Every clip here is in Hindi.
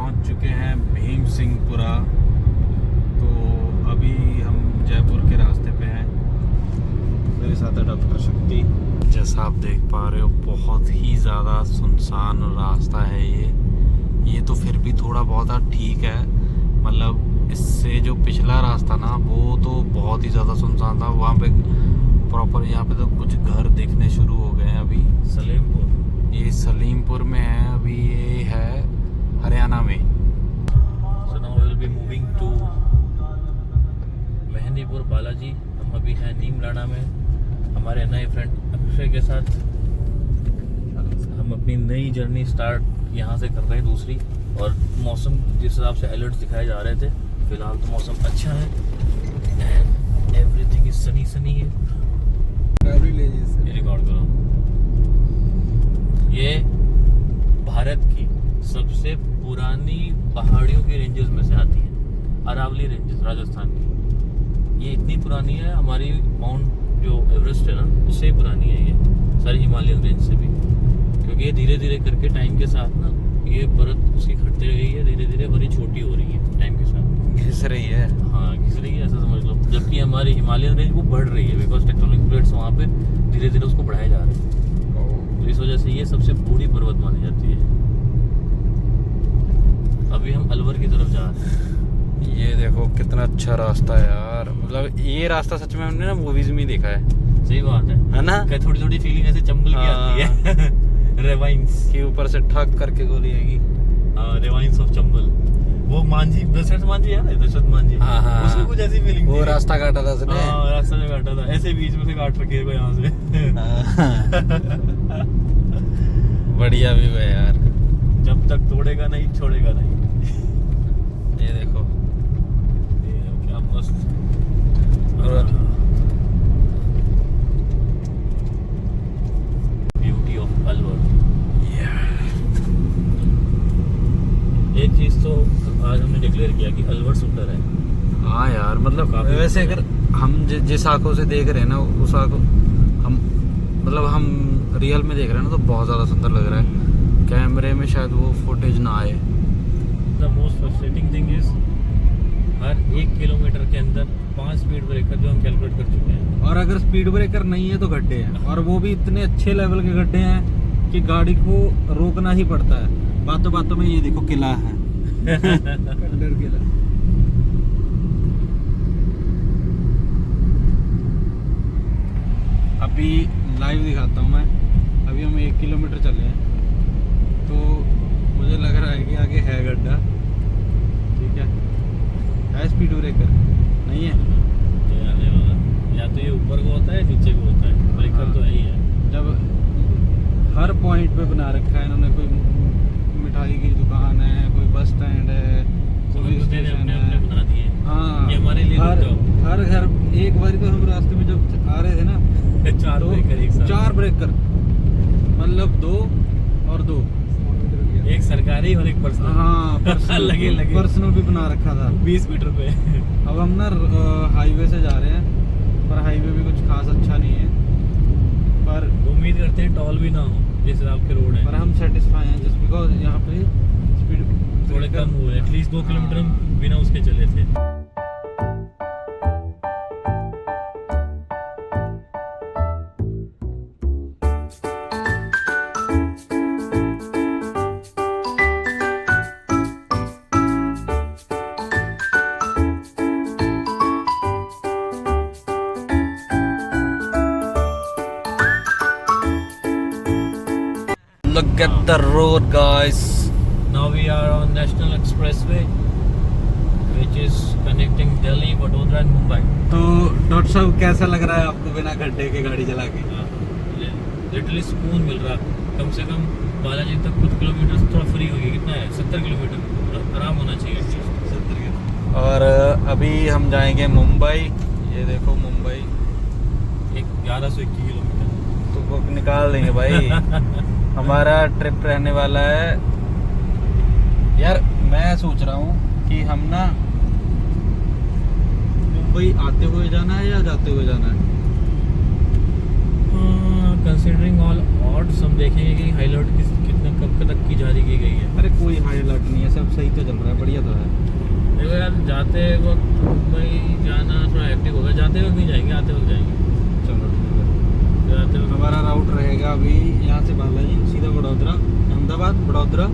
पहुंच चुके हैं भीम सिंहपुरा। तो अभी हम जयपुर के रास्ते पे हैं। मेरे साथ है डॉक्टर शक्ति। जैसा आप देख पा रहे हो बहुत ही ज़्यादा सुनसान रास्ता है ये तो फिर भी थोड़ा बहुत ठीक है। मतलब इससे जो पिछला रास्ता ना वो तो बहुत ही ज़्यादा सुनसान था। वहाँ पे प्रॉपर यहाँ पे तो कुछ घर दिखने शुरू हो गए हैं अभी। सलीमपुर, ये सलीमपुर में है, अभी ये है हरियाणा में। So now we will be moving to Mehandipur Balaji. हम अभी हैं नीमलाना में हमारे नए फ्रेंड अक्षय के साथ। हम अपनी नई जर्नी स्टार्ट यहाँ से कर रहे हैं दूसरी। और मौसम जिस हिसाब से अलर्ट दिखाए जा रहे थे, फिलहाल तो मौसम अच्छा है एंड एवरीथिंग इज सनी है। ये रिकॉर्ड करो। ये भारत की सबसे पुरानी पहाड़ियों की रेंजेस में से आती है, अरावली रेंजेस राजस्थान की। ये इतनी पुरानी है, हमारी माउंट जो एवरेस्ट है ना उससे ही पुरानी है ये सारी हिमालयन रेंज से भी। क्योंकि ये धीरे धीरे करके टाइम के साथ ना ये परत उसकी घटती रही है, धीरे धीरे बड़ी छोटी हो रही है टाइम के साथ, घिस रही है। हाँ घिस रही है ऐसा समझ लो। जबकि हमारी हिमालयन रेंज वो बढ़ रही है बिकॉज टेक्टोनिक प्लेट्स वहाँ पे धीरे धीरे उसको बढ़ाया जा रहा है। तो इस वजह से ये सबसे बड़ी पर्वत मानी जाती है। अभी हम अलवर की तरफ जा रहे हैं। ये देखो कितना अच्छा रास्ता है यार। मतलब ये रास्ता सच में हमने ना मूवीज में ही देखा है। सही बात है ना? थोड़ी थोड़ी फीलिंग ऐसे चंबल की आती है। रेवाइंस के ऊपर से ठक करके गोली आएगी। Ravines of Chambal. वो मांझी, दशरथ मांझी है ना, दशरथ मांझी। हाँ। उसमें कुछ ऐसी फीलिंग वो रास्ता काटा था उसने। रास्ता जो काटा था ऐसे बीच में से काट रखे को यहाँ से। बढ़िया व्यू है यार। जब तक तोड़ेगा नहीं छोड़ेगा नहीं। ये देखो क्या मस्त। Beauty of Alwar. एक चीज तो आज हमने डिक्लेयर किया कि अलवर सुंदर है। हाँ यार, मतलब वैसे अगर हम जिस आंखों से देख रहे हैं ना उस आंखों हम रियल में देख रहे हैं ना तो बहुत ज़्यादा सुंदर लग रहा है। कैमरे में शायद वो फुटेज ना आए। The most frustrating thing is her 1 kilometre के अंदर 5 स्पीड ब्रेकर जो हम कैलकुलेट कर चुके हैं। और अगर स्पीड ब्रेकर नहीं है तो गड्ढे हैं, और वो भी इतने अच्छे लेवल के गड्ढे हैं कि गाड़ी को रोकना ही पड़ता है। बातों बातों में ये देखो किला है। खंडर किला। अभी लाइव दिखाता हूँ मैं। अभी हम 1 किलोमीटर चले हैं तो मुझे लग रहा है कि आगे है गड्ढा। ठीक है स्पीड ब्रेकर नहीं है। ये आने वाला या तो ये ऊपर को होता है नीचे को होता है। ब्रेकर तो है ही है। जब हर पॉइंट पे बना रखा है इन्होंने। कोई मिठाई की दुकान है, कोई बस स्टैंड है, कोई स्टेशन है। बना दिए। हाँ, ये हमारे लिए हर घर। एक बार तो हम रास्ते में जब आ रहे थे ना 4 ब्रेकर एक साथ। 4 ब्रेकर, मतलब 2 और 2, एक सरकारी और एक पर्सनल। हाँ पर्सनल लगे पर्सनल भी बना रखा था 20 मीटर पे। अब हम ना हाईवे से जा रहे हैं, पर हाईवे भी कुछ खास अच्छा नहीं है। पर उम्मीद करते हैं टॉल भी ना हो जिस हिसाब के रोड है। पर हम सेटिस्फाई हैं जस्ट बिकॉज यहाँ पे स्पीड थोड़े कम हुए। एटलीस्ट 2 किलोमीटर हम बिना उसके चले थे। Look at the road, guys. Now we are on National Expressway, which is connecting Delhi, Vadodara and Mumbai. तो डॉक्टर साहब कैसा लग रहा है आपको बिना गड्ढे के गाड़ी चला के? लिटरली सुकून मिल रहा। कम से कम बालाजी तक कुछ किलोमीटर थोड़ा फ्री होगी। कितना है? 70 किलोमीटर आराम होना चाहिए। 70 के। और अभी हम जाएंगे मुंबई। ये देखो मुंबई 1121 किलोमीटर तो वो निकाल देंगे भाई। हमारा ट्रिप रहने वाला है यार। मैं सोच रहा हूँ कि हम ना मुंबई आते हुए जाना है या जाते हुए जाना है। कंसिडरिंग ऑल ऑड्स हम देखेंगे कि हाईलाइट कितने कब तक की जारी की गई है। अरे कोई हाई अलर्ट नहीं है, सब सही तो चल रहा है, बढ़िया तो है। देखो यार, जाते वक्त भाई जाना थोड़ा एक्टिव होगा, जाते वक्त नहीं जाएंगे, आते वक्त जाएंगे। चलो ठीक है। जाते वक्त हमारा राउट रहेगा अभी यहाँ से बालाजी, सीधा वडोदरा, अहमदाबाद, वडोदरा।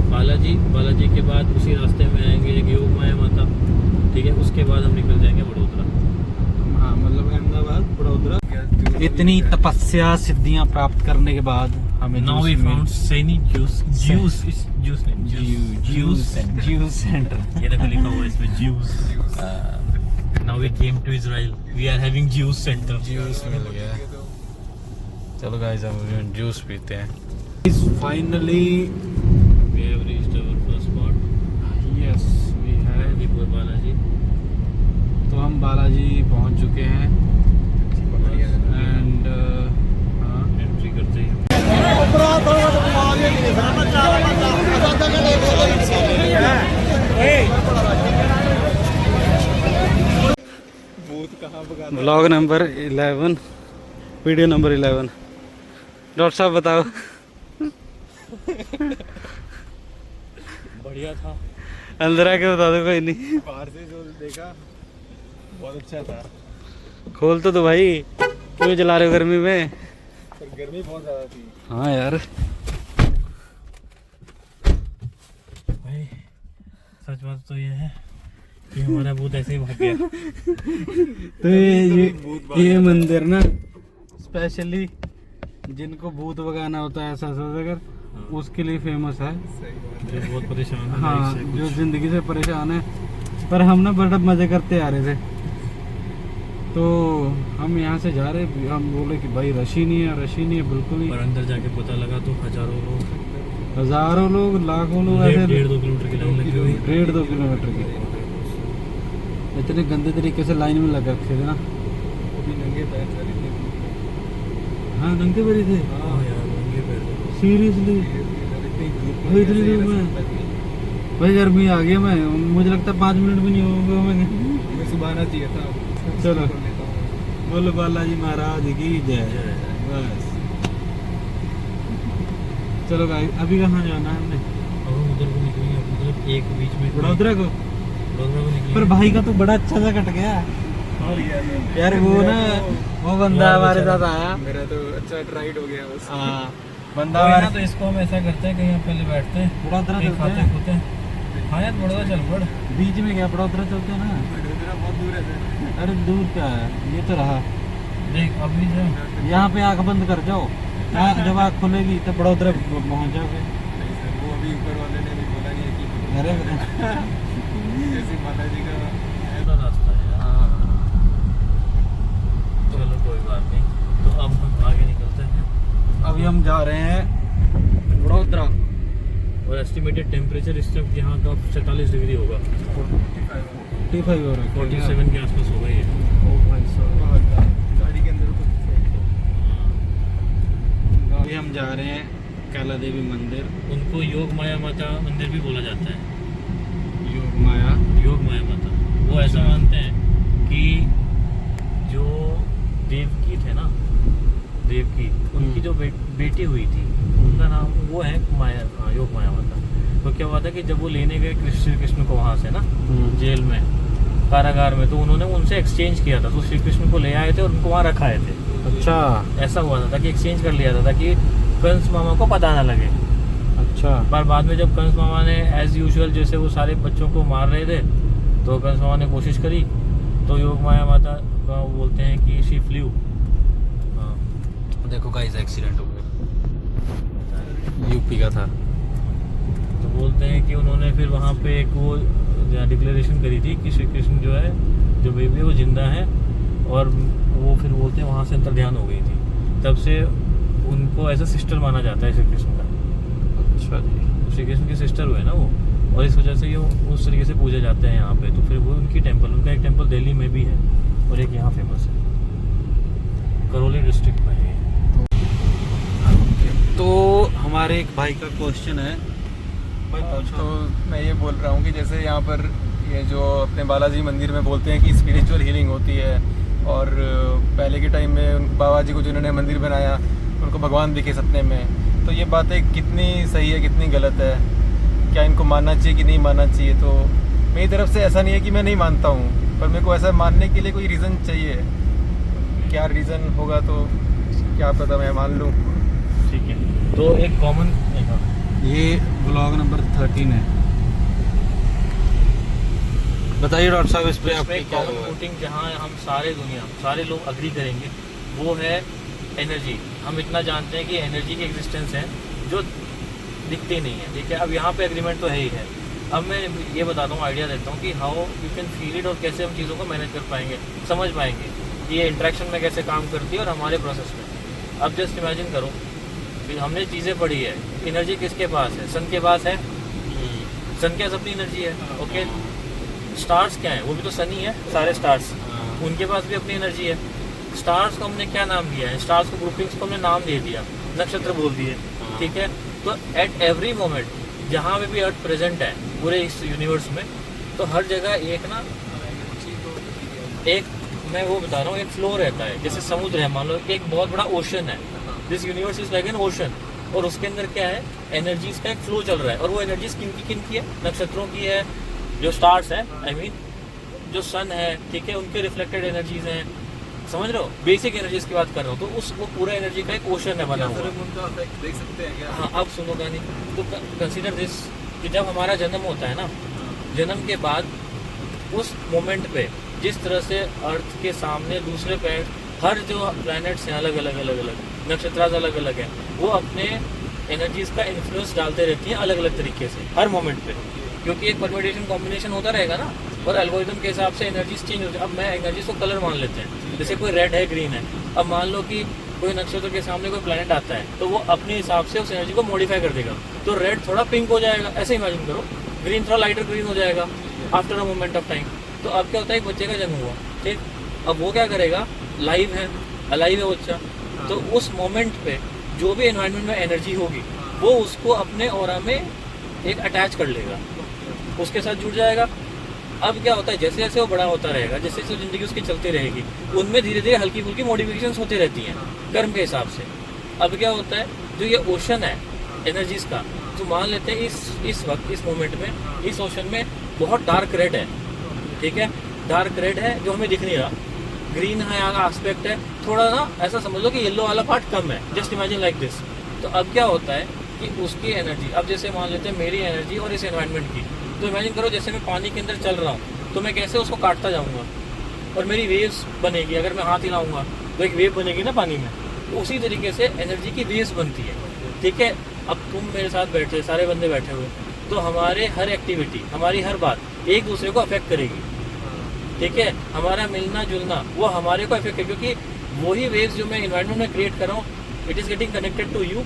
बालाजी के बाद उसी रास्ते में आएंगे एक योग माया माता, ठीक है, उसके बाद हम निकल जाएंगे वडोदरा। हाँ मतलब अहमदाबाद, वडोदरा। इतनी तपस्या सिद्धियां प्राप्त करने के बाद हमें Now we found Saini juice centre. ये देखो लिखा हुआ है इसमें juice। Now we came to Israel. We are having juice center. Juice मिल गया। चलो गाइस हम जूस पीते हैं। Finally We have reached our first spot. Yes we have. Before Balaji. तो हम बालाजी पहुंच चुके हैं एंड एंट्री करते ही vlog number 11, video number 11। Doctor साहब बताओ। बढ़िया था। अंदर आके बता दो, कोई नहीं। बाहर से जो देखा बहुत अच्छा था, खोल तो दो भाई, क्यों जला रहे हो गर्मी में? पर गर्मी बहुत ज़्यादा थी। हाँ यार, भाई सच बात तो ये है कि हमारा भूत ऐसे ही भाग गया। तो ये मंदिर ना स्पेशली जिनको भूत भगाना होता है ऐसा अगर उसके लिए फेमस है। जो बहुत परेशान है हाँ, लाइफ से जो कुछ। जिंदगी से परेशान है। पर हम ना बड़ा मजे करते आ रहे थे, तो हम यहाँ से जा रहे, हम बोले कि भाई रश ही नहीं है बिल्कुल ही। पर अंदर जाके पता लगा तो हजारों लोग, लाखों लोग ऐसे 1.5-2 किलोमीटर की लाइन लगी हुई। 1.5-2 किलोमीटर की इतने गंदे तरीके से लाइन में लग रखे थे ना। वो भी नंगे पैर चले थे। हाँ नंगे पैरी थे, हाँ यार, नंगे पैर थे। सीरियसली। इतनी इतनी दूर में भाई गर्मी आ गई, मैं मुझे लगता है 5 मिनट भी नहीं होंगे हमें। मैं सुबह आना चाहिए था। चलो कर लेता हूँ। बोलो बालाजी महाराज की जय। बस चलो भाई, अभी कहाँ जाना है हमने? अब हम उधर को निकलेंगे, मतलब एक बीच में वडोदरा को। निकलेंगे। पर भाई का तो बड़ा अच्छा सा कट गया और यार, वो ना वो बंदा हमारे साथ आया। मेरा तो अच्छा राइड हो गया बस। हाँ बंदा कोई ना, हमारे तो इसको हम ऐसा करते हैं, कहीं हम पहले बैठते हैं, वडोदरा कहीं चलते खाते हैं। खोते हैं। हाँ यार, वडोदरा चल पड़। बीच में क्या वडोदरा चलते हैं ना? वडोदरा बहुत दूर है सर। अरे दूर क्या है, ये तो रहा। देख अभी जो यहाँ पे आंख बंद कर जाओ, जब आँख खुलेगी तब वडोदरा पहुँच जाओगे। नहीं सर, वो अभी ऊपर वाले ने भी बोला नहीं है कि अरे जैसे माता जी का ऐसा रास्ता है यार। हाँ, चलो कोई बात नहीं, तो अब हम आगे निकलते हैं। अभी हम जा रहे हैं वडोदरा। और एस्टिमेटेड टेम्परेचर इस वक्त यहाँ का 47 डिग्री होगा। 45 हो रहा है 47 के आसपास हो गई है। ओ भाई साहब। गाड़ी के अंदर अभी हम जा रहे हैं कैला देवी मंदिर, उनको योग माया माता मंदिर भी बोला जाता है। योग माया। योग माया माता, वो ऐसा मानते हैं कि जो देवकी थे ना, देवकी, उनकी जो बेटी हुई थी, उनका नाम वो है माया, हाँ, योग माया माता। तो क्या हुआ था कि जब वो लेने गए श्री कृष्ण को वहाँ से ना, जेल में, कारागार में, तो उन्होंने उनसे एक्सचेंज किया था। तो श्री कृष्ण को ले आए थे और उनको वहाँ रखाए थे। अच्छा ऐसा हुआ था कि एक्सचेंज कर लिया था ताकि कंस मामा को पता ना लगे। अच्छा। पर बाद में जब कंस मामा ने एज यूजुअल जैसे वो सारे बच्चों को मार रहे थे, तो कंस मामा ने कोशिश करी, तो योग माया माता का वो बोलते हैं कि शी फ्लू। देखो गाइस, एक्सीडेंट हो गया, यूपी का था। तो बोलते हैं कि उन्होंने फिर वहाँ पे एक वो डिक्लेरेशन करी थी कि श्री कृष्ण जो है, जो बेबी है वो जिंदा है, और वो फिर बोलते हैं वहाँ से अंतर्ध्यान हो गई थी। तब से उनको एज अ सिस्टर माना जाता है श्री कृष्ण का। अच्छा जी। श्री कृष्ण की सिस्टर हुए ना वो, और इस वजह से ये उस तरीके से पूजे जाते हैं यहाँ पे। तो फिर वो उनकी टेम्पल, उनका एक टेम्पल दिल्ली में भी है और एक यहाँ फेमस है, करौली डिस्ट्रिक्ट में है। तो हमारे एक भाई का क्वेश्चन है, तो मैं ये बोल रहा हूँ कि जैसे यहाँ पर ये जो अपने बालाजी मंदिर में बोलते हैं कि स्पिरिचुअल हीलिंग होती है, और पहले के टाइम में बाबा जी को जिन्होंने मंदिर बनाया उनको भगवान दिखे सपने में, तो ये बातें कितनी सही है कितनी गलत है, क्या इनको मानना चाहिए कि नहीं मानना चाहिए। तो मेरी तरफ से ऐसा नहीं है कि मैं नहीं मानता हूँ, पर मेरे को ऐसा मानने के लिए कोई रीज़न चाहिए। क्या रीज़न होगा तो क्या पता मैं मान लूँ। ठीक है, तो एक कॉमन ये ब्लॉग नंबर 13 है। बताइए डॉक्टर साहब, इस पे आपकी क्या कॉमन फूटिंग जहाँ हम सारे लोग अग्री करेंगे वो है एनर्जी। हम इतना जानते हैं कि एनर्जी की एग्जिस्टेंस है जो दिखती नहीं है, ठीक है। अब यहाँ पे एग्रीमेंट तो है ही है। अब मैं ये बताता हूँ, आइडिया देता हूँ कि how you can feel it और कैसे हम चीज़ों को मैनेज कर पाएंगे, समझ पाएंगे कि ये इंट्रैक्शन में कैसे काम करती है और हमारे प्रोसेस में। अब जस्ट इमेजिन करो, हमने चीज़ें पढ़ी है, एनर्जी किसके पास है? सन के पास है। सन के पास अपनी एनर्जी है, ओके। स्टार्स क्या है? वो भी तो सन ही है, सारे स्टार्स, उनके पास भी अपनी एनर्जी है। स्टार्स को हमने क्या नाम दिया है? स्टार्स को, ग्रुपिंग्स को हमने नाम दे दिया, नक्षत्र बोल दिए, ठीक है। तो एट एवरी मोमेंट जहाँ पे भी अर्थ प्रेजेंट है पूरे इस यूनिवर्स में, तो हर जगह एक मैं वो बता रहा हूँ, एक फ्लो रहता है। जैसे समुद्र है, मान लो एक बहुत बड़ा ओशन है, this universe is like an ocean, और उसके अंदर क्या है? एनर्जीज का एक फ्लो चल रहा है। और वो एनर्जीज किन की है? नक्षत्रों की है, जो स्टार्स है, आई मीन जो सन है, ठीक है, उनके रिफ्लेक्टेड एनर्जीज हैं, समझ रहे हो? बेसिक एनर्जीज की बात कर रहा हूँ। तो वो पूरा एनर्जी का एक ओशन है बना हुआ। देख सकते हैं क्या? हाँ, अब सुनो गानी, तो कंसीडर दिस कि जब हमारा जन्म होता है ना, जन्म के बाद उस मोमेंट पे जिस तरह से अर्थ के सामने दूसरे प्लैनेट, हर जो प्लैनेट्स हैं अलग अलग नक्षत्रास अलग अलग है, वो अपने एनर्जीज का इन्फ्लुएंस डालते रहती हैं अलग अलग तरीके से हर मोमेंट पे, क्योंकि एक परम्यूटेशन कॉम्बिनेशन होता रहेगा ना, और एल्गोरिथम के हिसाब से एनर्जीज चेंज होती है। अब मैं एनर्जीज को कलर मान लेते हैं, जैसे कोई रेड है, ग्रीन है। अब मान लो कि कोई नक्षत्र के सामने कोई प्लैनेट आता है, तो वो अपने हिसाब से उस एनर्जी को मॉडिफाई कर देगा। तो रेड थोड़ा पिंक हो जाएगा, ऐसे इमेजिन करो, ग्रीन थोड़ा लाइटर ग्रीन हो जाएगा after a moment of time. तो अब क्या होता है, एक बच्चे का जन्म हुआ, ठीक, अब वो क्या करेगा? लाइव है, अलाइव है वो बच्चा, तो उस मोमेंट पे जो भी एनवायरनमेंट में एनर्जी होगी वो उसको अपने ऑरा में एक अटैच कर लेगा, उसके साथ जुड़ जाएगा। अब क्या होता है, जैसे जैसे वो बड़ा होता रहेगा, जैसे जैसे ज़िंदगी उसकी चलती रहेगी, उनमें धीरे धीरे हल्की फुल्की मॉडिफिकेशंस होती रहती हैं कर्म के हिसाब से। अब क्या होता है, जो ये ओशन है एनर्जीज का, तो मान लेते हैं इस वक्त, इस मोमेंट में, इस ओशन में बहुत डार्क रेड है, ठीक है, डार्क रेड है जो हमें दिख नहीं रहा, ग्रीन है एस्पेक्ट है, थोड़ा ना ऐसा समझ लो कि येलो वाला पार्ट कम है, जस्ट इमेजिन लाइक दिस। तो अब क्या होता है कि उसकी एनर्जी, अब जैसे मान लेते हैं मेरी एनर्जी और इस एनवायरनमेंट की, तो इमेजिन करो जैसे मैं पानी के अंदर चल रहा हूँ, तो मैं कैसे उसको काटता जाऊँगा और मेरी वेव्स बनेगी। अगर मैं हाथ हिलाऊंगा तो एक वेव बनेगी ना पानी में, तो उसी तरीके से एनर्जी की वेव्स बनती है, ठीक है। अब तुम मेरे साथ बैठे, सारे बंदे बैठे हुए, तो हमारे हर एक्टिविटी, हमारी हर बात एक दूसरे को अफेक्ट करेगी, ठीक है। हमारा मिलना जुलना वो हमारे को अफेक्ट है, क्योंकि वही वेव्स जो मैं इन्वायरमेंट में क्रिएट कर रहा हूँ, it is getting connected to you,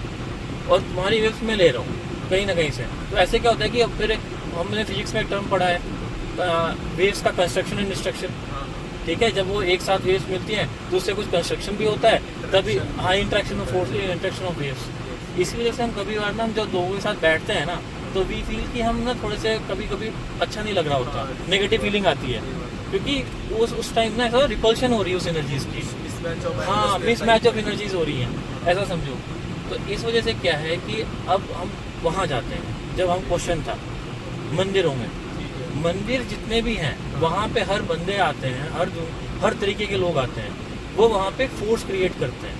और तुम्हारी वेव्स मैं ले रहा हूँ कहीं ना कहीं से। तो ऐसे क्या होता है कि अब फिर हमने फिजिक्स में एक टर्म पढ़ा है, वेव्स का कंस्ट्रक्शन एंड डिस्ट्रक्शन, ठीक है। जब वो एक साथ वेव्स मिलती हैं तो उससे कुछ कंस्ट्रक्शन भी होता है, तभी हाँ interaction of force, interaction of waves. इसी वजह से हम कभी बार ना, हम जब लोगों के साथ बैठते हैं ना, तो वी फील कि हम ना थोड़े से कभी कभी अच्छा नहीं लग रहा होता, नेगेटिव फीलिंग आती है, क्योंकि उस टाइम ना ऐसा रिपल्शन हो रही है उस एनर्जीज की, हाँ मिसमैच ऑफ एनर्जीज हो रही हैं, ऐसा समझो। तो इस वजह से क्या है कि अब हम वहाँ जाते हैं, जब हम क्वेश्चन था मंदिरों में, मंदिर जितने भी हैं वहाँ पे हर बंदे आते हैं, हर तरीके के लोग आते हैं, वो वहाँ पे फोर्स क्रिएट करते हैं,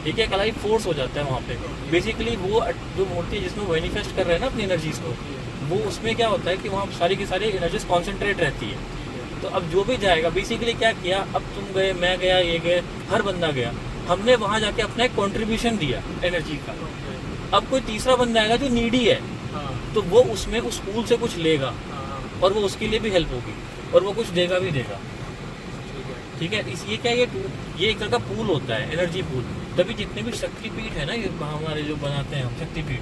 ठीक है, एक लाइव फोर्स हो जाता है वहाँ पे। बेसिकली वो जो मूर्ति जिसमें मैनिफेस्ट कर रहे हैं ना अपनी एनर्जीज को, वो उसमें क्या होता है कि वहाँ सारी की सारी एनर्जीज कॉन्सेंट्रेट रहती है। तो अब जो भी जाएगा, बेसिकली क्या किया, अब तुम गए, मैं गया, ये गए, हर बंदा गया, हमने वहाँ जाके अपना एक कॉन्ट्रीब्यूशन दिया एनर्जी का। अब कोई तीसरा बंदा आएगा जो नीडी है, तो वो उसमें उस पूल से कुछ लेगा और वो उसके लिए भी हेल्प होगी और वो कुछ देगा भी देगा, ठीक है। इस ये क्या, ये एक तरह का पूल होता है, एनर्जी पूल। तभी जितने भी शक्तिपीठ है ना, ये हमारे जो बनाते हैं हम शक्तिपीठ,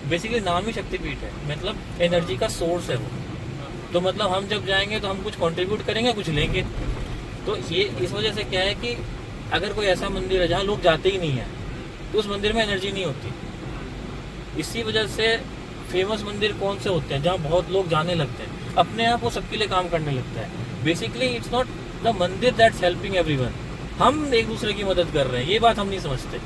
बेसिकली नाम ही शक्तिपीठ है, मतलब एनर्जी का सोर्स है वो। तो मतलब हम जब जाएंगे तो हम कुछ कंट्रीब्यूट करेंगे, कुछ लेंगे। तो ये इस वजह से क्या है कि अगर कोई ऐसा मंदिर है जहाँ लोग जाते ही नहीं है, तो उस मंदिर में एनर्जी नहीं होती। इसी वजह से फेमस मंदिर कौन से होते हैं जहाँ बहुत लोग जाने लगते हैं, अपने आप वो सबके लिए काम करने लगता है। बेसिकली इट्स नॉट द मंदिर दैट्स हेल्पिंग एवरीवन, हम एक दूसरे की मदद कर रहे हैं, ये बात हम नहीं समझते।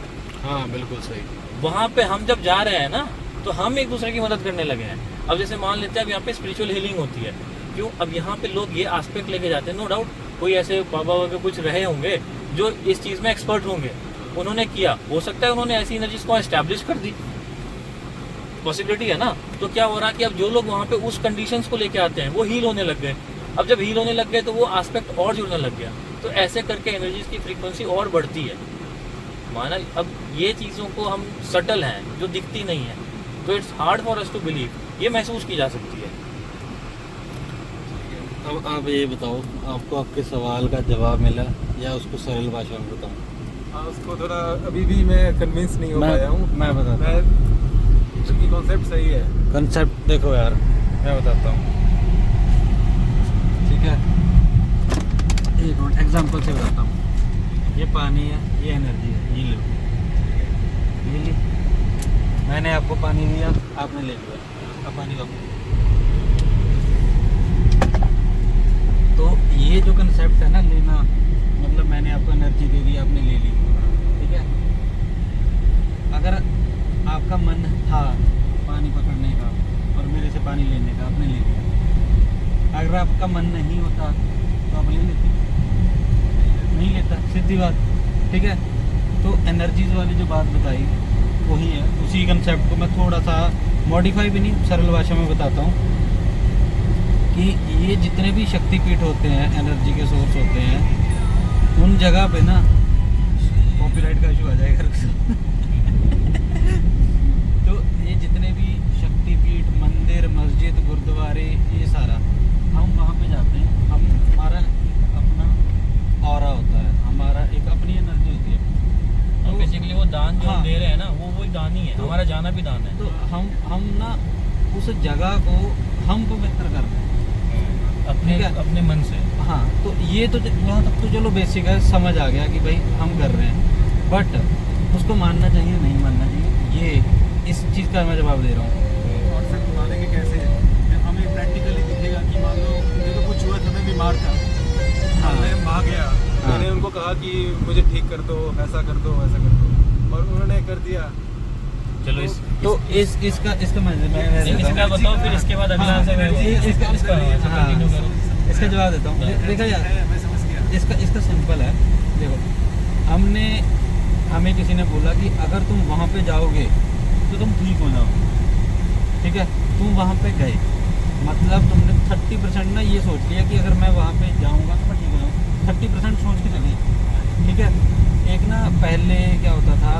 हाँ बिल्कुल सही। वहाँ पे हम जब जा रहे हैं ना तो हम एक दूसरे की मदद करने लगे हैं। अब जैसे मान लेते हैं अब यहाँ पे स्पिरिचुअल हीलिंग होती है, क्यों? अब यहाँ पे लोग ये एस्पेक्ट लेके जाते हैं, नो डाउट कोई ऐसे बाबा वगैरह कुछ रहे होंगे जो इस चीज़ में एक्सपर्ट होंगे, उन्होंने किया, हो सकता है उन्होंने ऐसी एनर्जीज को एस्टैब्लिश कर दी, पॉसिबिलिटी है ना। तो क्या हो रहा है कि अब जो लोग वहाँ पे उस कंडीशंस को लेके आते हैं वो हील होने लग गए। अब जब हील होने लग गए तो वो एस्पेक्ट और जुड़ने लग गया, तो ऐसे करके एनर्जीज की फ्रीक्वेंसी और बढ़ती है। माना अब ये चीज़ों को हम सटल हैं जो दिखती नहीं है, तो it's hard for us to believe, ये महसूस की जा सकती है। अब आप ये बताओ, आपको आपके सवाल का जवाब मिला या उसको सरल भाषा में बताऊं? हाँ, उसको थोड़ा अभी भी मैं कन्विंस नहीं हो पाया हूँ। मैं बताता हूँ। क्योंकि कॉन्सेप्ट सही है। कंसेप्ट देखो यार, मैं बताता हूँ, ठीक है? एक मिनट एग्जांपल से बताता हूँ। ये पानी है, ये एनर्जी है, ये लो, ये ली। मैंने आपको पानी दिया, आपने ले लिया, अब पानी वापस। तो ये जो कंसेप्ट है ना, लेना मतलब मैंने आपको एनर्जी दे दी, आपने ले ली, ठीक है? अगर आपका मन था पानी पकड़ने का और मेरे से पानी लेने का, आपने ले लिया। अगर आपका मन नहीं होता तो आप ले लेते, नहीं लेता, सीधी बात, ठीक है? तो एनर्जीज वाली जो बात बताई वही है, उसी कंसेप्ट को मैं थोड़ा सा मॉडिफाई भी नहीं, सरल भाषा में बताता हूँ कि ये जितने भी शक्तिपीठ होते हैं, एनर्जी के सोर्स होते हैं, उन जगह पे ना कॉपीराइट का इशू आ जाएगा। तो ये जितने भी शक्तिपीठ, मंदिर, मस्जिद, गुरुद्वारे, ये सारा हम वहाँ पे जाते हैं। हम हमारा अपना ऑरा होता है, हमारा एक अपनी एनर्जी होती है। तो बेसिकली वो दान जो हाँ, दे रहे हैं ना, वो दान ही है, तो हमारा जाना भी दान है। तो हम ना उस जगह को हम पवित्र कर रहे हैं अपने मन से। हाँ, तो ये तो यहाँ तक तो चलो बेसिक है, समझ आ गया कि भाई हम कर रहे हैं, बट उसको मानना चाहिए नहीं मानना चाहिए, ये इस चीज़ का मैं जवाब दे रहा हूँ। कॉन्सेप्ट मानेंगे कैसे? हमें प्रैक्टिकली दिखेगा कि मान लो मेरे को कुछ हुआ था, मैं बीमार था, हाँ, मैं वहाँ गया, हाँ, मैंने उनको कहा कि मुझे ठीक कर दो, ऐसा कर दो, वैसा कर दो, और उन्होंने कर दिया। चलो तो इसका मैं इसका बताओ, फिर इसके बाद अगला आंसर इसका जवाब देता हूँ। देखो यार, मैं समझ गया। इसका सिंपल है। देखो, हमें किसी ने बोला कि अगर तुम वहाँ पे जाओगे तो तुम ठीक हो जाओ, ठीक है? तुम वहाँ पे गए, मतलब तुमने 30% ना ये सोच लिया कि अगर मैं वहाँ पे जाऊँगा तो मैं ठीक हो जाऊँ, 30% सोच के चली, ठीक है? एक ना पहले क्या होता था,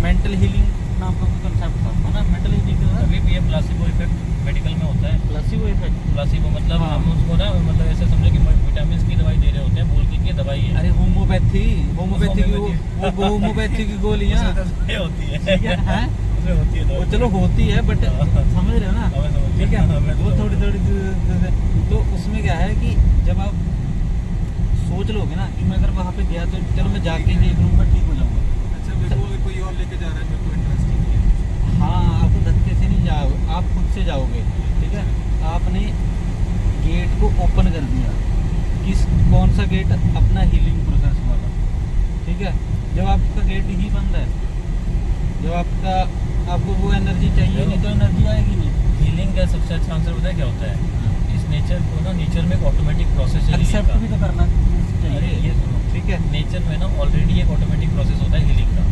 मेंटल हीलिंग नाम का कोई कंसेप्ट था, है ना? मेंटल हीलिंग अभी भी ये प्लासिबो इफेक्ट मेडिकल में होता है। प्लासिबो इफेक्ट, प्लासिबो मतलब हाँ। हम उसको ना मतलब ऐसे समझे कि विटामिन की दवाई दे रहे होते हैं, बोल के कि ये दवाई है। अरे होम्योपैथी की गोलियाँ ये होती है, ठीक है, हैं? उसमें होती है वो दवाई। चलो होती है, बट समझ रहे हो ना? हमें समझ ठीक है, हमें वो तो- थोड़ी तो उसमें क्या है कि जब आप सोच लोगे ना कि मैं अगर वहाँ पे गया तो चलो मैं जाके देख लूँगा, ठीक हो जाऊँगा। अच्छा, मेरे को अगर कोई और लेके जा रहा है, मेरे को इंटरेस्टिंग नहीं है। हाँ, आपको धक्के से नहीं जाओगे, आप खुद से जाओगे, ठीक है? आपने गेट को ओपन कर दिया, कौन सा गेट? अपना हीलिंग प्रोसेस वाला, ठीक है? जब आपका गेट ही बंद है, जब आपको वो एनर्जी चाहिए नहीं तो एनर्जी आएगी नहीं। हीलिंग का सबसे अच्छा आंसर पता है क्या होता है? इस नेचर को ना, नेचर में एक ऑटोमेटिक प्रोसेस है healing एक्सेप्ट का। भी तो करना अरे चाहिए, ये सुनो, ठीक है? नेचर में ना ऑलरेडी एक ऑटोमेटिक प्रोसेस होता है हीलिंग का।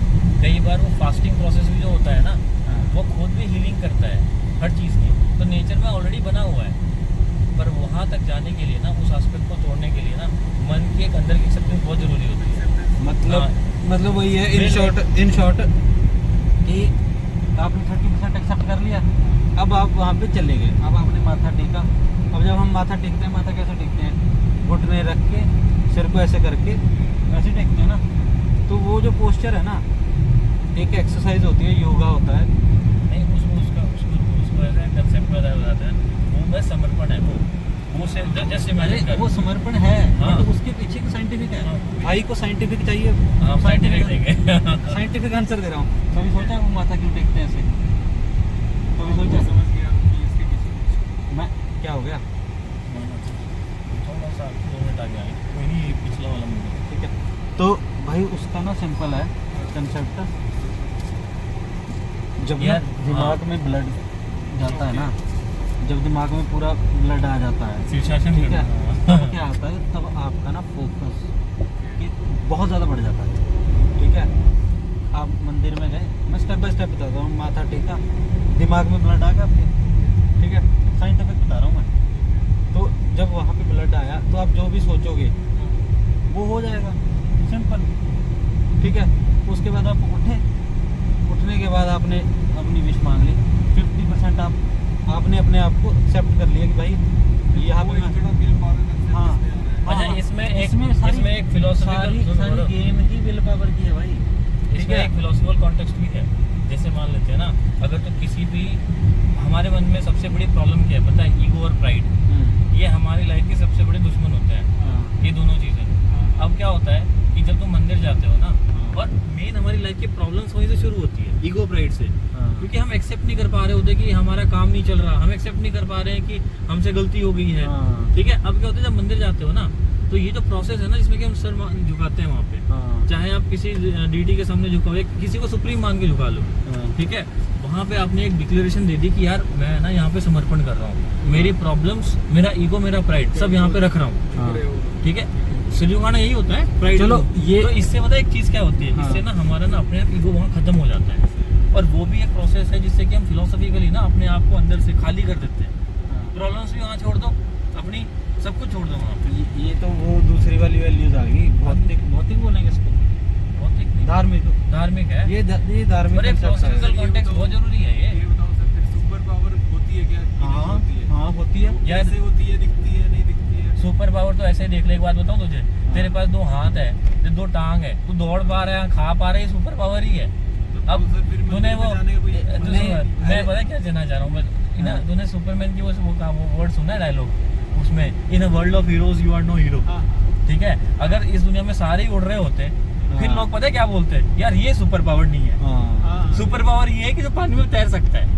कई बार वो फास्टिंग प्रोसेस भी जो होता है ना, हाँ। वो खुद भी हीलिंग करता है हर चीज़ की, तो नेचर में ऑलरेडी बना हुआ है। पर वहाँ तक जाने के लिए ना, उस एस्पेक्ट को तोड़ने के लिए ना, मन की एक अंदर की एक्सेप्टेंस बहुत ज़रूरी होती है। मतलब वही है, इन शॉर्ट कि आपने 30% एक्सेप्ट कर लिया, अब आप वहाँ पे चले गए, अब आपने माथा टेका। अब जब हम माथा टेकते हैं, माथा कैसे टेकते हैं? घुटने रख के, सिर को ऐसे करके ऐसे टेकते हैं ना। तो वो जो पोस्चर है ना, एक एक्सरसाइज होती है, योगा होता है। नहीं, उसको ऐसा कंसेप्ट बताते हैं, वो बस समर्पण है। वो से जस्ट इमेजिन कर, वो समर्पण है, हाँ। बट उसके पीछे का साइंटिफिक है। हाँ। भाई को साइंटिफिक चाहिए, हाँ, साइंटिफिक देंगे। साइंटिफिक आंसर दे रहा हूँ। कभी सोचा वो माथा क्यों टेकते हैं ऐसे? कभी सोचा? समझ गया कि इसके पीछे कुछ। मैं क्या हो गया? थोड़ा सा 2 मिनट आगे आए, कोई नहीं, पिछला वाला मूवी। ठीक है, तो भाई उसका ना सिंपल है कंसेप्ट। जब यार, दिमाग में ब्लड जाता है ना, जब दिमाग में पूरा ब्लड आ जाता है, शीर्षासन ठीक है, करना। तब क्या होता है, तब आपका ना फोकस बहुत ज़्यादा बढ़ जाता है। ठीक है, आप मंदिर में गए, मैं स्टेप बाय स्टेप बताता हूँ, माथा टेका, दिमाग में ब्लड आ गया आपके, ठीक है, साइंटिफिक बता रहा हूँ मैं। तो जब वहाँ पे ब्लड आया तो आप जो भी सोचोगे वो हो जाएगा, सिंपल। ठीक है, उसके बाद आप उठने के बाद आपने अपनी विश मांग ली, 50% आपने अपने आप को एक्सेप्ट कर लिया कि भाई यहाँ पे मैं, हाँ अच्छा, इसमें एक सारी फिलोसफिकल सारी गेम ही विल पावर की है भाई। ठीक इसमें है, एक फिलोसफिकल कॉन्टेक्स्ट भी है। जैसे मान लेते हैं ना, अगर तो किसी भी हमारे मन में सबसे बड़ी प्रॉब्लम क्या है पता है? ईगो और प्राइड। ये हमारी लाइफ के सबसे बड़े दुश्मन होते हैं, ये दोनों चीज़ें। अब क्या होता है कि जब तुम मंदिर जाते हो ना, और मेन हमारी लाइफ की प्रॉब्लम्स वहीं से शुरू होती है, ईगो प्राइड से। क्योंकि हम एक्सेप्ट नहीं कर पा रहे होते कि हमारा काम नहीं चल रहा, हम एक्सेप्ट नहीं कर पा रहे हैं कि हमसे गलती हो गई है। ठीक है, अब क्या होता है जब मंदिर जाते हो ना, तो ये जो प्रोसेस है ना जिसमें कि हम सर झुकाते हैं वहाँ पे, चाहे आप किसी डीटी के सामने झुकाओ, किसी को सुप्रीम मान के झुका लो, ठीक है, वहाँ पे आपने एक डिक्लेरेशन दे दी कि यार मैं ना यहाँ पे समर्पण कर रहा हूँ, मेरी प्रॉब्लम्स, मेरा ईगो, मेरा प्राइड सब यहाँ पे रख रहा हूँ। ठीक है, सिर झुकाना यही होता है, प्राइड। चलो, ये तो इससे पता है एक चीज़ क्या होती है, इससे ना हमारा ना अपने आप ईगो वहाँ खत्म हो जाता है, और वो भी एक प्रोसेस है जिससे कि हम फिलोसफिकली ना अपने आप को अंदर से खाली कर देते हैं। प्रॉब्लम्स भी वहाँ छोड़ दो, अपनी सब कुछ छोड़ दो वहाँ पे। ये तो वो दूसरी वाली वैल्यूज आ गई, भौतिक बोलेंगे इसको, भौतिक नहीं, धार्मिक है ये धार्मिक पर एक concept है। फिलोसफिकल कॉन्टेक्स्ट बहुत जरूरी है ये। बताओ सर, फिर सुपर पावर होती है क्या? हाँ होती है। हाँ होती है। यार, कैसे होती है? दिखती है, नहीं दिखती है? सुपर पावर तो ऐसे ही देख ले, एक बात बताऊं तुझे, तेरे पास 2 हाथ है, 2 टांग है, तू दौड़ पा रहा है, खा पा रहा है, ये सुपर पावर ही है। अब सर, फिर तूने मंदिर वो में जाने का कोई- मैं पता है क्या कहना चाह रहा हूँ, तूने सुपरमैन की वो वर्ड सुना है डायलॉग उसमें, in a world of heroes you are no hero. हाँ, ठीक है, अगर इस दुनिया में सारे ही उड़ रहे होते, फिर लोग पता है क्या बोलते हैं, यार ये सुपर पावर नहीं है, हाँ। सुपर पावर ये है कि जो पानी में तैर सकता है।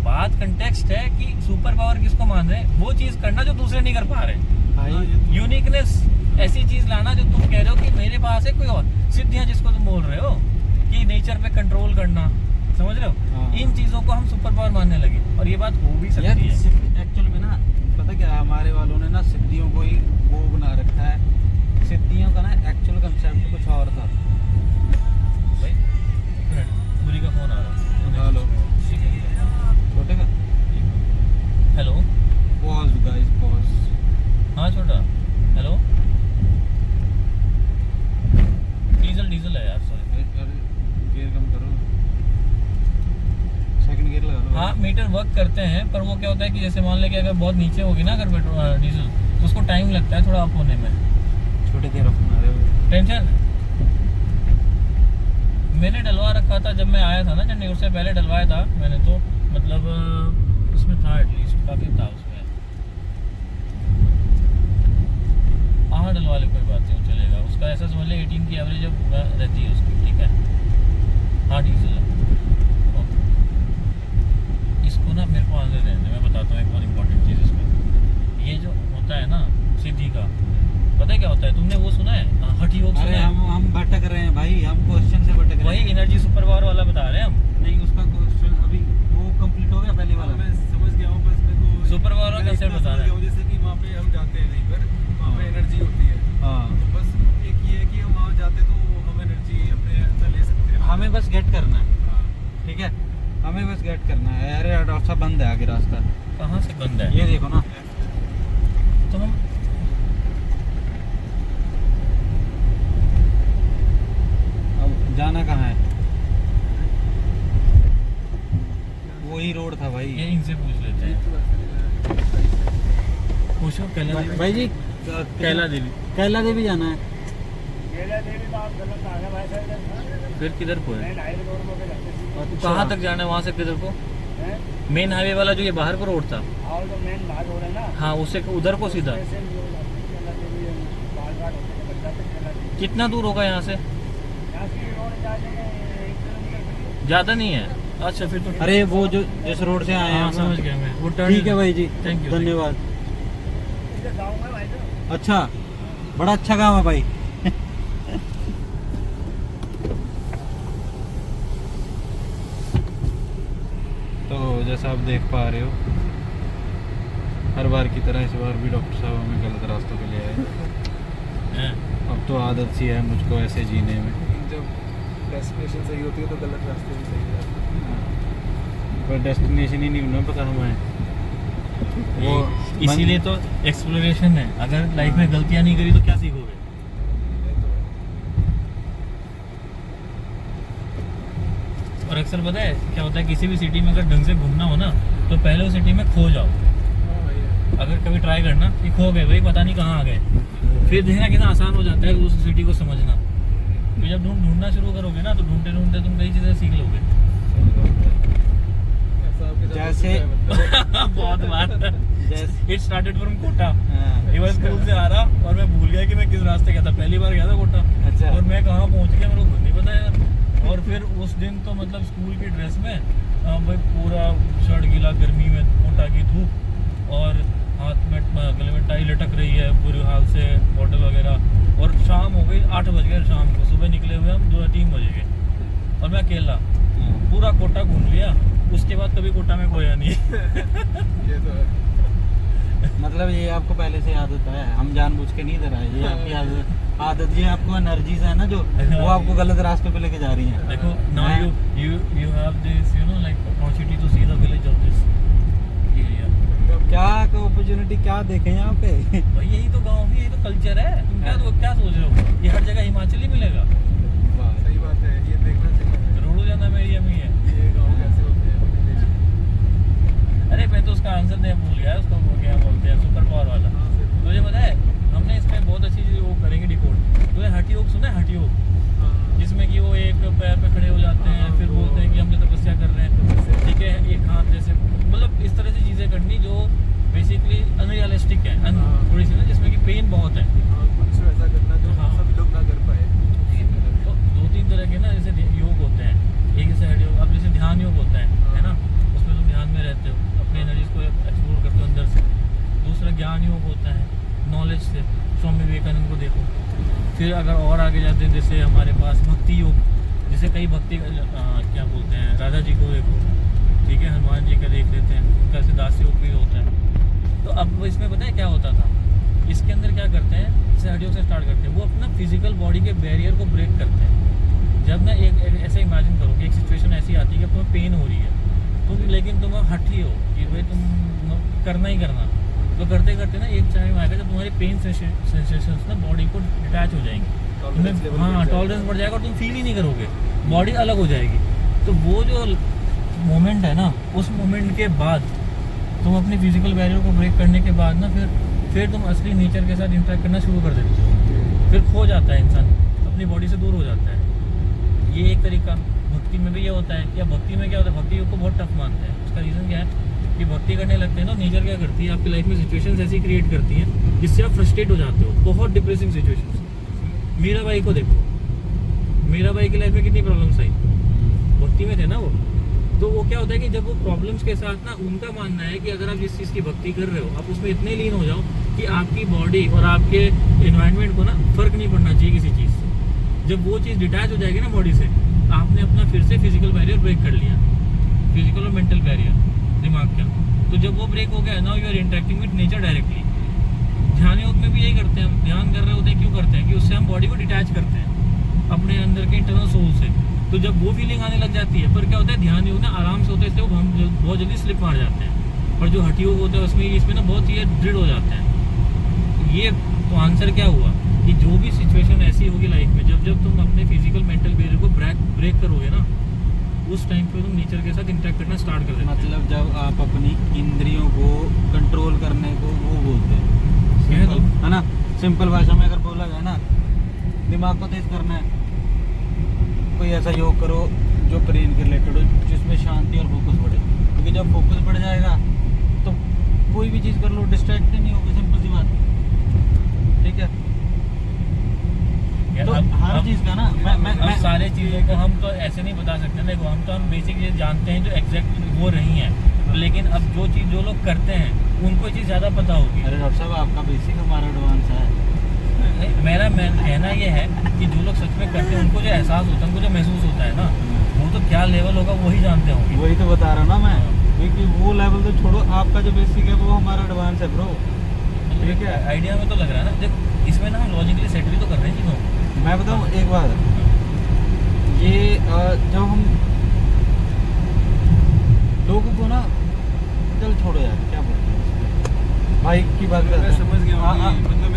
बात कंटेक्स्ट है कि सुपर पावर किसको मान रहे हैं, वो चीज करना जो दूसरे नहीं कर पा रहे, यूनिकनेस, ऐसी चीज लाना जो तुम कह रहे हो कि मेरे पास है, कोई और सिद्धियां जिसको तुम बोल रहे हो कि नेचर पे कंट्रोल करना, समझ रहे हो, इन चीजों को हम सुपर पावर मानने लगे, और ये बात हो भी सकती है। एक्चुअल में ना पता क्या, हमारे वालों ने ना सिद्धियों को ही वो बना रखा है, सिद्धियों का ना एक्चुअल कंसेप्ट कुछ और था। भाई एक मिनट, बुरी का फोन आ रहा है, हेलो, छोटे का हेलो, पॉज गाइस, पॉज। हाँ छोटा, हेलो, डीजल है यार, सॉरी। गियर कम करो, सेकंड गियर लगा लो। हाँ, मीटर वर्क करते हैं, पर वो क्या होता है कि जैसे मान ले कि अगर बहुत नीचे होगी ना अगर पेट्रोल डीजल, तो उसको टाइम लगता है थोड़ा अप होने में। छोटे गियर अपना रहे हो। टेंशन मैंने डलवा रखा था जब मैं आया था ना चंडीगढ़ से, पहले डलवाया था मैंने, तो मतलब उसमें था एटलीस्ट, काफ़ी था उसमें। हाँ डलवा ले, कोई बात नहीं, वो चलेगा। उसका ऐसा समझ ले 18 की एवरेज अब रहती है उसकी, ठीक है। हाँ डीजल है, ओके। इसको ना मेरे को आगे रहने, मैं बताता हूँ एक बहुत इंपॉर्टेंट चीज़ इसमें। ये जो होता है ना सिद्धि का, पता है क्या होता है, तुमने वो सुना है हठ योग सुना अरे है? हम भटक रहे हैं भाई, हम क्वेश्चन से भटक रहे वही हैं। एनर्जी सुपर पावर वाला बता रहे हैं हम। नहीं, उसका क्वेश्चन अभी वो कंप्लीट हो गया, पहले वाला। मैं समझ गया हूँ, बस मेरे को सुपर पावर का मैं कंसेप्ट इतना बता समझ रहा गया है। हूँ, जैसे कि वहाँ पे हम जाते हैं कहीं पर, वहाँ पे हाँ। एनर्जी होती है, हाँ, तो बस एक ये है कि हम वहाँ जाते तो हम एनर्जी अपने अंदर ले सकते हैं। हमें बस गेट करना है, हाँ। ठीक है, हमें बस गेट करना है। अरे रास्ता बंद है, आगे रास्ता, कहाँ से बंद है? ये देखो ना। तो हम अब जाना कहाँ है? वही रोड था भाई। ये इनसे पूछ लेते हैं। पूछो कैला देवी। भाई जी, कैला देवी। कैला देवी जाना है। फिर किधर को है? अच्छा। कहाँ तक जाना है वहाँ से किधर को? मेन हाईवे वाला जो ये बाहर को रोड था, हाँ उससे उधर को सीधा। कितना दूर होगा यहाँ से? ज़्यादा नहीं है। अच्छा फिर तो अरे वो जो जिस रोड से आए हैं हाँ हम, समझ गया मैं, वो टर्न। ठीक है भाई जी, थैंक यू। धन्यवाद। अच्छा, बड़ा अच्छा काम है भाई। तो जैसा आप देख पा रहे हो, हर बार की तरह इस बार भी डॉक्टर साहब हमें गलत रास्तों पे ले आए। हैं? अब तो आदत सी है मुझको ऐसे जीने में, जब डेस्टिनेशन सही होती है तो गलत रास्ते भी सही रहते पर डेस्टिनेशन ही नहीं होना पता हमें। वो इसीलिए तो एक्सप्लोरेशन है। अगर लाइफ में गलतियां नहीं करी तो क्या सीखोगे? और अक्सर पता है क्या होता है, किसी भी सिटी में अगर ढंग से घूमना हो ना तो पहले उस सिटी में खो जाओ। अगर कभी ट्राई करना कि खो गए भाई, पता नहीं कहाँ आ गए, फिर देखना कितना आसान हो जाता है उस सिटी को समझना। तो जब तुम ढूंढना शुरू करोगे ना तो ढूंढते ढूंढते तुम कई चीज़ें सीख लोगे। जैसे बहुत बात। जैसे इट स्टार्टेड फ्रॉम कोटा। हाँ, ये बस स्कूल से आ रहा और मैं भूल गया कि मैं किस रास्ते गया था। पहली बार गया था कोटा, अच्छा। और मैं कहाँ पहुँच गया मेरे को खुद नहीं पता यार। और फिर उस दिन तो मतलब स्कूल की ड्रेस में भाई पूरा शर्ट गीला, गर्मी में कोटा की धूप, और हाथ में गले में टाई लटक रही है बुरे हाल से, बॉटल वगैरह। और शाम हो गई, 8 बज गए शाम को। सुबह निकले हुए हम 2-3 बजे गए, और मैं अकेला पूरा कोटा घूम लिया। उसके बाद कभी कोटा में खोया नहीं। ये तो है। मतलब ये आपको पहले से आदत है, हम जानबूझ के नहीं इधर आए, ये आपकी आदत ये आपको एनर्जीज है ना जो वो आपको गलत रास्ते पे लेके जा रही हैं। देखो now you have this like opportunity to see the village of this area। क्या अपॉर्चुनिटी क्या देखें यहाँ पे? भाई यही तो गांव है, यही तो कल्चर है। तुम क्या सोच रहे हो ये हर जगह हिमाचली मिलेगा? सही बात है, ये देखना चाहिए रोडो जाना मेरी अम्मी है। ये गाँव कैसे होते हैं अपने देश में। अरे मैं तो उसका आंसर नहीं भूल गया, उसको वो क्या बोलते हैं, सुपर पावर वाला। तुझे पता है हमने इसमें बहुत अच्छी चीज वो करेंगे डिकोड। तुझे हठी योग सुना है? हठी योग, जिसमें कि वो एक पैर पे खड़े हो जाते हैं, फिर बोलते हैं कि हम तपस्या कर रहे हैं, ठीक है, एक हाथ जैसे, मतलब इस तरह से चीजें करनी जो बेसिकली अनरियलिस्टिक है, थोड़ी सी ना, जिसमें कि पेन बहुत है। कुछ ऐसा करना जो हाँ। सभी लोग ना कर पाए। तो 2-3 तरह के ना जैसे योग होते हैं। एक जैसे हठ योग, अब जैसे ध्यान योग होता है ना, उसमें तुम ध्यान में रहते हो, अपनी एनर्जीज को एक्सप्लोर करते हो अंदर से। दूसरा ज्ञान योग होता है, नॉलेज से, स्वामी विवेकानंद को देखो। फिर अगर और आगे जाते हैं जैसे हमारे पास भक्ति योग, जैसे कई भक्ति क्या बोलते हैं, राधा जी को देखो, ठीक है, हनुमान जी का देख लेते हैं, उनका ऐसे दास योग भी होता है। तो अब वो इसमें पता है क्या होता था, इसके अंदर क्या करते हैं, जैसे हठ योग से स्टार्ट करते हैं, वो अपना फिजिकल बॉडी के बैरियर को ब्रेक करते हैं। जब ना एक ऐसे इमेजिन करो कि एक सिचुएशन ऐसी आती है कि तुम्हें पेन हो रही है, तुम लेकिन तुम हठी हो कि भाई तुम करना ही करना, तो करते करते ना एक टाइम आएगा जब तुम्हारी पेन सेंसेशंस ना बॉडी को डिटैच हो जाएंगी, तुम्हें हाँ टॉलरेंस बढ़ जाएगा और तुम फील ही नहीं करोगे, बॉडी अलग हो जाएगी। तो वो जो मोमेंट है ना, उस मोमेंट के बाद तुम अपनी फिजिकल बैरियर को ब्रेक करने के बाद ना फिर तुम असली नेचर के साथ इंटरेक्ट करना शुरू कर देते हो। फिर खो जाता है इंसान, अपनी बॉडी से दूर हो जाता है। ये एक तरीका। भक्ति में भी ये होता है। या भक्ति में क्या होता है, भक्ति को बहुत टफ मानते हैं। उसका रीज़न क्या है कि भक्ति करने लगते हैं ना, नेचर क्या करती है, आपकी लाइफ में सिचुएशंस ऐसी क्रिएट करती हैं जिससे आप फ्रस्ट्रेट हो जाते हो, बहुत डिप्रेसिंग सिचुएशंस। मीरा बाई को देखो, मीरा बाई की लाइफ में कितनी प्रॉब्लम्स आई, भक्ति में थे ना वो। तो वो क्या होता है कि जब वो प्रॉब्लम्स के साथ ना, उनका मानना है कि अगर आप जिस चीज़ की भक्ति कर रहे हो, आप उसमें इतने लीन हो जाओ कि आपकी बॉडी और आपके एनवायरनमेंट को ना फर्क नहीं पड़ना चाहिए किसी चीज़ से। जब वो चीज़ डिटैच हो जाएगी ना बॉडी से, आपने अपना फिर से फिजिकल बैरियर ब्रेक कर लिया, फिजिकल और मेंटल बैरियर दिमाग का। तो जब वो ब्रेक हो गया, now you are interacting with nature directly. ध्यान योग में भी यही करते हैं हम, ध्यान कर रहे होते हैं, क्यों करते हैं कि उससे हम बॉडी को डिटैच करते हैं अपने अंदर के इंटरनल सोल से। तो जब वो फीलिंग आने लग जाती है, पर क्या होता है, ध्यान योग ना आराम से होता है, इसलिए वो हम बहुत जल्दी स्लिप मार जाते हैं। और जो हठी योग होता है उसमें इसमें ना बहुत ही दृढ़ हो जाते हैं। ये तो आंसर क्या हुआ कि जो भी सिचुएशन ऐसी होगी लाइफ में, जब तुम अपने फिजिकल मेंटल बैरियर को ब्रेक करोगे ना, उस टाइम पे तुम नेचर के साथ इंटरेक्ट करना स्टार्ट कर देते हो। मतलब जब आप अपनी इंद्रियों को कंट्रोल करने को वो बोलते हैं, है ना, सिंपल भाषा में अगर बोला जाए ना, दिमाग को तेज करना है, कोई ऐसा योग करो जो ब्रेन के रिलेटेड हो, जिसमें शांति और फोकस बढ़े। क्योंकि जब फोकस बढ़ जाएगा तो कोई भी चीज़ कर लो, डिस्ट्रैक्ट नहीं होगी, सिंपल सी बात, ठीक है। तो हर चीज़ का ना मैं सारे चीज़ों को हम तो ऐसे नहीं बता सकते। देखो हम बेसिक चीज़ जानते हैं जो एग्जैक्ट वो रही हैं, लेकिन अब जो चीज़ जो लोग करते हैं उनको चीज़ ज़्यादा पता होगी। अरे डॉक्टर साहब, आपका बेसिक हमारा एडवांस है। मेरा कहना ये है कि जो लोग सच में करते हैं उनको जो एहसास होता है, उनको जो महसूस होता है ना, वो तो क्या लेवल होगा वही जानते होंगे। वही तो बता रहा ना मैं। तो छोड़ो, आपका जो बेसिक है वो हमारा एडवांस है ब्रो। ठीक है। आइडिया में तो लग रहा है ना, देख इसमें ना हम लॉजिकली सेट भी तो कर रहे हैं चीज़ों को। मैं बताऊँ एक बात, ये जब हम लोगों को ना, चल छोड़ो यार क्या बोलते हैं, भाई की बात करते मैं हैं। समझ गया हाँ, हूँ हाँ। कि मतलब